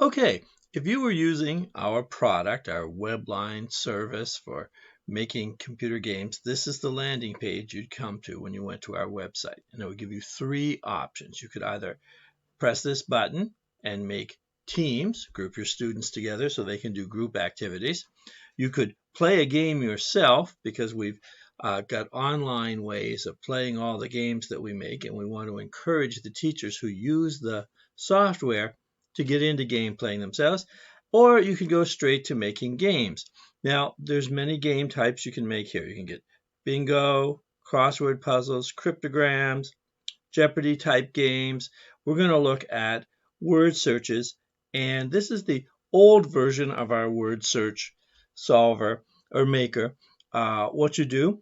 Okay, if you were using our product, our Webline service for making computer games, this is the landing page you'd come to when you went to our website. And it would give you three options. You could either press this button and make teams, group your students together so they can do group activities. You could play a game yourself because we've got online ways of playing all the games that we make, and we want to encourage the teachers who use the software to get into game playing themselves. Or you can go straight to making games. Now, there's many game types you can make here. You can get bingo, crossword puzzles, cryptograms, Jeopardy type games. We're going to look at word searches, and this is the old version of our word search solver or maker. What you do,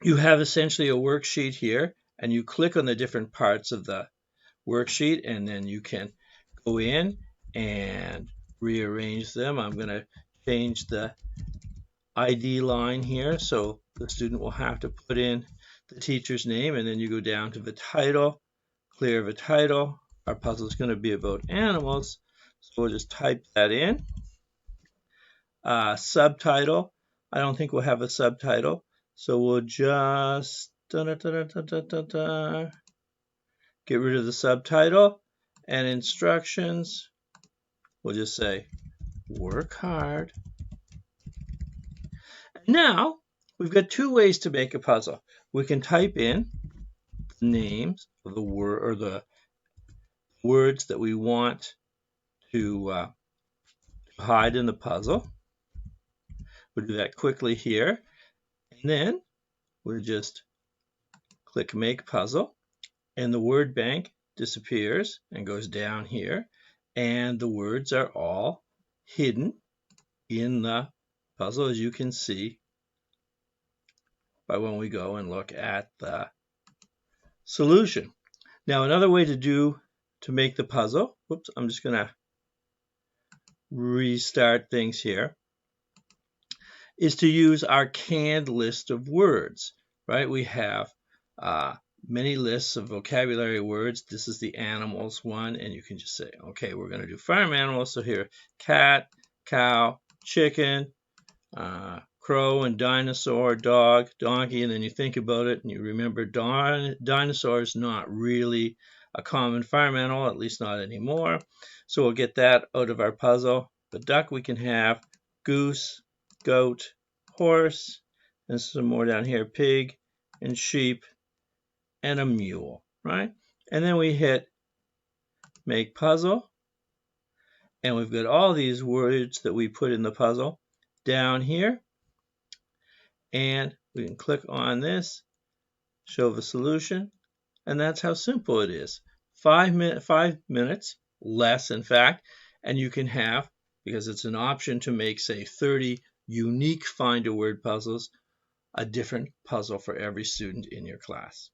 you have essentially a worksheet here, and you click on the different parts of the worksheet, and then you can go in and rearrange them. I'm going to change the ID line here, so the student will have to put in the teacher's name, and then you go down to the title, clear the title. Our puzzle is going to be about animals, so we'll just type that in. Subtitle, I don't think we'll have a subtitle, so we'll just get rid of the subtitle, and instructions, we'll just say work hard. Now we've got two ways to make a puzzle. We can type in the names of the word or the words that we want to hide in the puzzle. We'll do that quickly here, and then we'll just click Make Puzzle, and the word bank disappears and goes down here, and the words are all hidden in the puzzle, as you can see by when we go and look at the solution. Now, another way to make the puzzle, whoops, I'm just going to restart things here, is to use our canned list of words, right? We have many lists of vocabulary words. This is the animals one, and you can just say, okay, we're going to do farm animals. So here, cat, cow, chicken, crow and dinosaur, dog, donkey, and then you think about it and you remember dinosaur is not really a common farm animal, at least not anymore. So we'll get that out of our puzzle. The duck we can have, goose, goat, horse, and some more down here, pig and sheep and a mule, right? And then we hit make puzzle, and we've got all these words that we put in the puzzle down here, and we can click on this, show the solution, and that's how simple it is. 5 minutes, less in fact, and you can have, because it's an option to make, say, 30 unique find a word puzzles, a different puzzle for every student in your class.